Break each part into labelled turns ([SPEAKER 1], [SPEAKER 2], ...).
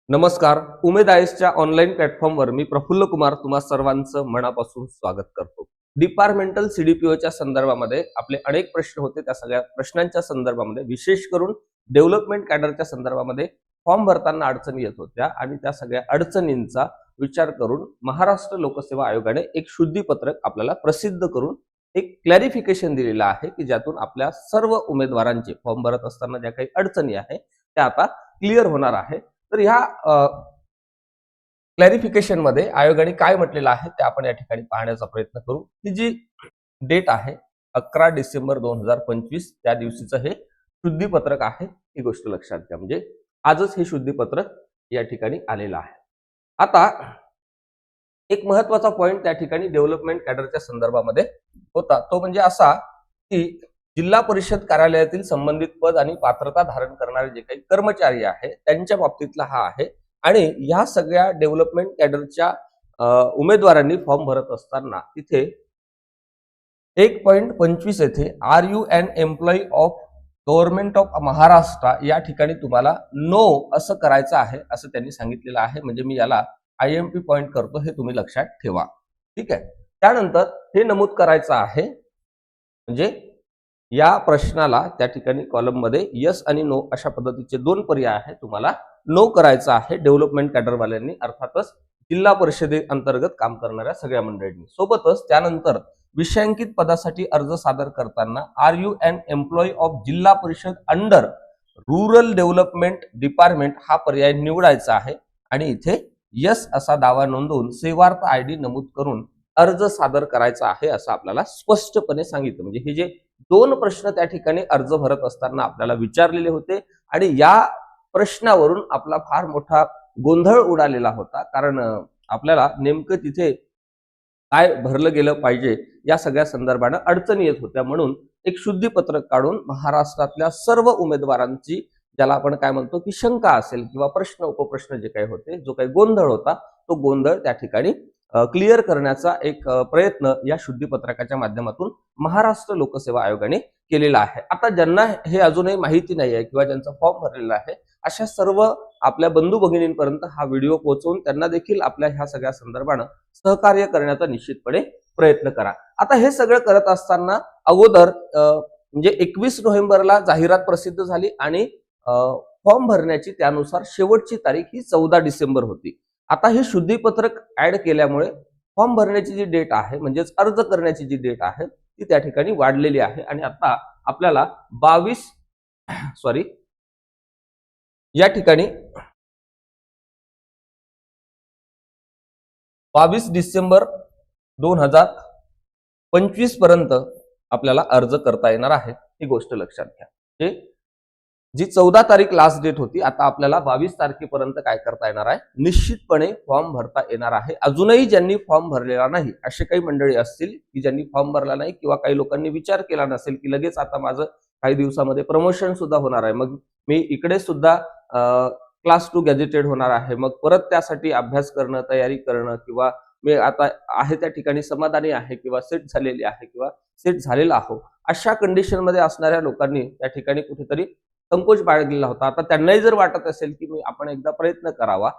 [SPEAKER 1] नमस्कार. उमेद आयएसच्या ऑनलाईन प्लॅटफॉर्मवर मी प्रफुल्ल कुमार तुम्हा सर्वांचं मनापासून स्वागत करतो. डिपार्टमेंटल सीडीपीओच्या संदर्भामध्ये आपले अनेक प्रश्न होते. त्या सगळ्या प्रश्नांच्या संदर्भामध्ये विशेष करून डेव्हलपमेंट कॅडरच्या संदर्भामध्ये फॉर्म भरताना अडचणी येत होत्या आणि त्या सगळ्या अडचणींचा विचार करून महाराष्ट्र लोकसेवा आयोगाने एक शुद्धीपत्रक आपल्याला प्रसिद्ध करून एक क्लॅरिफिकेशन दिलेलं आहे की ज्यातून आपल्या सर्व उमेदवारांचे फॉर्म भरत असताना ज्या काही अडचणी आहे त्या आता क्लिअर होणार आहे. तर ह्या क्लॅरिफिकेशन मध्ये आयोगाने काय म्हटलेलं आहे ते आपण या ठिकाणी पाहण्याचा प्रयत्न करू. ही जी डेट आहे 11 डिसेंबर 2025 त्या दिवशीचं हे शुद्धीपत्रक आहे. ही गोष्ट लक्षात घ्या. म्हणजे आजच हे शुद्धीपत्रक या ठिकाणी आलेलं आहे. आता एक महत्वाचा पॉइंट त्या ठिकाणी डेव्हलपमेंट कॅडरच्या संदर्भामध्ये होता, तो म्हणजे असा की जिल्हा परिषद कार्यालयातील संबंधित पद आणि पात्रता धारण करणारे जे काही कर्मचारी आहे त्यांच्या बाबतीतला हा आहे. आणि या सगळ्या डेव्हलपमेंट कॅडरच्या उमेदवारांनी फॉर्म भरत असताना तिथे 1.25 येथे are you an employee of government of Maharashtra या ठिकाणी तुम्हाला नो असं करायचं आहे असं त्यांनी सांगितलेलं आहे. म्हणजे मी याला IMP पॉइंट करतो, हे तुम्ही लक्षात ठेवा. ठीक आहे. त्यानंतर हे नमूद करायचं आहे म्हणजे या प्रश्नाला त्या ठिकाणी कॉलम मध्ये यस आणि नो अशा पद्धतीचे दोन पर्याय आहेत. तुम्हाला नो करायचं आहे डेव्हलपमेंट कॅडरवाल्यांनी, अर्थातच जिल्हा परिषदे अंतर्गत काम करणाऱ्या सगळ्या मंडळींनी. सोबतच त्यानंतर विषयांकित पदासाठी अर्ज सादर करताना are you an employee of Zilla Parishad under rural development department हा पर्याय निवडायचा आहे आणि इथे यस असा दावा नोंदवून सेवार्थ ID नमूद करून अर्ज सादर करायचा आहे असं आपल्याला स्पष्टपणे सांगितलं. म्हणजे हे जे दोन प्रश्न त्या ठिकाणी अर्ज भरत असताना आपल्याला विचारलेले होते आणि या प्रश्नावरून आपला फार मोठा गोंधळ उडालेला होता. कारण आपल्याला नेमकं तिथे काय भरलं गेलं पाहिजे या सगळ्या संदर्भाने अडचणी येत होत्या. म्हणून एक शुद्धीपत्रक काढून महाराष्ट्रातल्या सर्व उमेदवारांची, ज्याला आपण काय म्हणतो की शंका असेल किंवा प्रश्न उपप्रश्न जे काही होते, जो काही गोंधळ होता तो गोंधळ त्या ठिकाणी क्लिअर करण्याचा एक प्रयत्न या शुद्धीपत्रकाच्या माध्यमातून महाराष्ट्र लोकसेवा आयोगाने केलेला आहे. आता ज्यांना हे अजूनही माहिती नाही आहे किंवा ज्यांचा फॉर्म भरलेला आहे अशा सर्व आपल्या बंधू भगिनींपर्यंत हा व्हिडिओ पोहोचवून त्यांना देखील आपल्या ह्या सगळ्या संदर्भानं सहकार्य करण्याचा निश्चितपणे प्रयत्न करा. आता हे सगळं करत असताना अगोदर म्हणजे 21 नोव्हेंबरला जाहिरात प्रसिद्ध झाली आणि फॉर्म भरण्याची त्यानुसार शेवटची तारीख ही 14 डिसेंबर होती. आता हे शुद्धीपत्रक ऍड केल्यामुळे फॉर्म भरण्याची जी डेट आहे म्हणजेच अर्ज करण्याची जी डेट आहे ती त्या ठिकाणी वाढलेली आहे आणि आता आपल्याला 22 या ठिकाणी 22 डिसेंबर 2025 पर्यंत आपल्याला अर्ज करता येणार आहे. ही गोष्ट लक्षात घ्या. जी 14 तारीख लास्ट डेट होती, आता आपल्याला 22 तारखेपर्यंत काय करता येणार आहे, निश्चितपणे फॉर्म भरता येणार आहे. अजूनही ज्यांनी फॉर्म भरलेला नाही असे काही मंडळी असतील की ज्यांनी फॉर्म भरला नाही किंवा काही लोकांनी विचार केला नसेल की लगेच आता माझं काही दिवसामध्ये प्रमोशन सुद्धा होणार आहे, मग मी इकडे सुद्धा क्लास 2 गॅजेटेड होणार आहे, मग परत त्यासाठी अभ्यास करणं, तयारी करणं, किंवा मी आता आहे त्या ठिकाणी समाधानी आहे किंवा सेट झालेली आहे किंवा सेट झालेला आहो, अशा कंडिशन मध्ये असणाऱ्या लोकांनी त्या ठिकाणी कुठेतरी संकोच बाळगलेला होता. आता त्यांनाही जर वाटत असेल की आपण एकदा प्रयत्न करावा,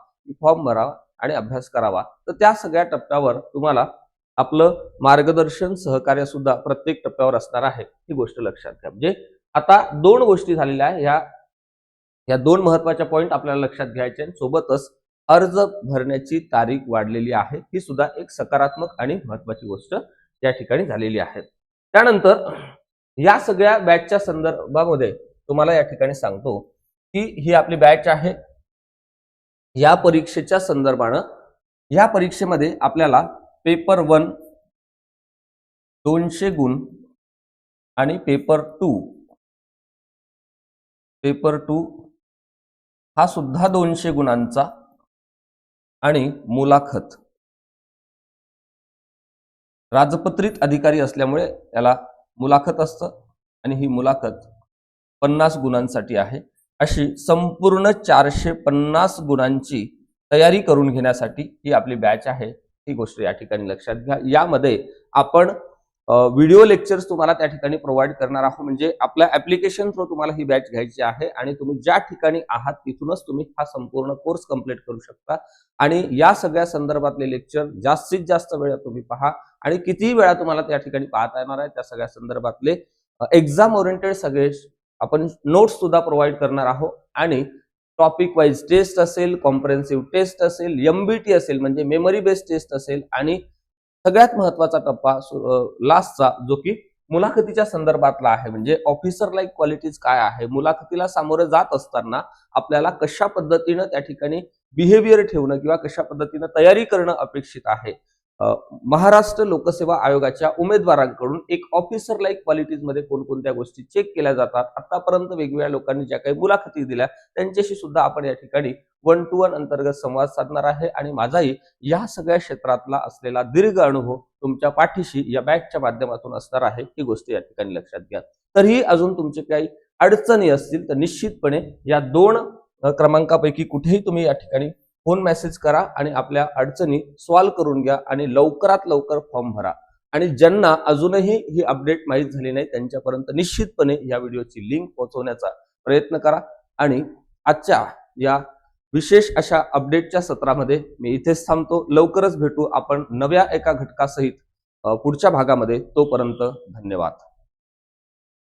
[SPEAKER 1] फॉर्म भरावा आणि अभ्यास करावा, तर त्या सगळ्या टप्प्यावर तुम्हाला आपलं मार्गदर्शन सहकार्य सुद्धा प्रत्येक टप्प्यावर असणार आहे. ही गोष्ट लक्षात घ्या. म्हणजे आता दोन गोष्टी झालेल्या आहे. या दोन महत्वाच्या पॉइंट आपल्याला लक्षात घ्यायचे. सोबतच अर्ज भरण्याची तारीख वाढलेली आहे, ही सुद्धा एक सकारात्मक आणि महत्वाची गोष्ट या ठिकाणी झालेली आहे. त्यानंतर या सगळ्या बॅचच्या संदर्भामध्ये तुम्हाला या ठिकाणी सांगतो की ही आपली बॅच आहे. या परीक्षेच्या संदर्भानं या परीक्षेमध्ये आपल्याला पेपर 1 200 गुण आणि पेपर 2 हा सुद्धा 200 गुणांचा आणि मुलाखत, राजपत्रित अधिकारी असल्यामुळे याला मुलाखत असतं आणि ही मुलाखत 50 गुणांसाठी आहे. अशी संपूर्ण 450 गुणांची तयारी करून घेण्यासाठी ही आपली बॅच आहे. ही गोष्ट या ठिकाणी लक्षात घ्या. यामध्ये आपण व्हिडिओ लेक्चर्स तुम्हाला त्या ठिकाणी प्रोव्हाइड करणार आहोत. म्हणजे आपल्या ऍप्लिकेशन थ्रू तुम्हाला ही बॅच घ्यायची आहे आणि तुम्ही ज्या ठिकाणी आहात तिथूनच तुम्ही हा संपूर्ण कोर्स कंप्लीट करू शकता. आणि या सगळ्या संदर्भातले लेक्चर जास्तीत जास्त वेळा तुम्ही पहा आणि कितीही वेळा तुम्हाला त्या ठिकाणी पाहता येणार आहे. त्या सगळ्या संदर्भातले एक्झाम ओरिएंटेड सगळे आपण नोट्स सुद्धा प्रोव्हाइड करणार आहोत. आणि टॉपिक वाईज टेस्ट असेल, कॉम्प्रेहेन्सिव्ह टेस्ट असेल, MBT असेल म्हणजे मेमरी बेस्ड टेस्ट असेल आणि सगळ्यात महत्वाचा टप्पा लास्टचा जो की मुलाखतीच्या संदर्भातला आहे. म्हणजे ऑफिसर लाईक क्वालिटीज काय आहे, मुलाखतीला सामोरं जात असताना आपल्याला कशा पद्धतीनं त्या ठिकाणी बिहेवियर ठेवणं किंवा कशा पद्धतीनं तयारी करणं अपेक्षित आहे. महाराष्ट्र लोकसेवा आयोगाच्या उमेदवारांकडून एक ऑफिसर लाईक क्वालिटीज मध्ये कोणकोणत्या गोष्टी चेक केल्या जातात, आतापर्यंत वेगवेगळ्या लोकांनी ज्या काही मुलाखती दिल्या त्यांच्याशी सुद्धा आपण या ठिकाणी 1 to 1 अंतर्गत संवाद साधणार आहे. आणि माझाही या सगळ्या क्षेत्रातला असलेला दीर्घ अनुभव तुमच्या पाठीशी या बॅचच्या माध्यमातून असणार आहे, ही गोष्ट या ठिकाणी लक्षात घ्या. तरीही अजून तुमचे काही अडचणी असतील तर निश्चितपणे या 2 क्रमांकापैकी कुठेही तुम्ही या ठिकाणी फोन मेसेज करा आणि आपल्या अडचणी सॉल्व्ह करून घ्या आणि लवकरात लवकर फॉर्म भरा. आणि ज्यांना अजूनही ही अपडेट माहीत झाली नाही त्यांच्यापर्यंत निश्चितपणे या व्हिडिओची लिंक पोहोचवण्याचा प्रयत्न करा. आणि आजच्या या विशेष अशा अपडेटच्या सत्रामध्ये मी इथेच थांबतो. लवकरच भेटू आपण नव्या एका घटकासहित पुढच्या भागामध्ये. तोपर्यंत धन्यवाद.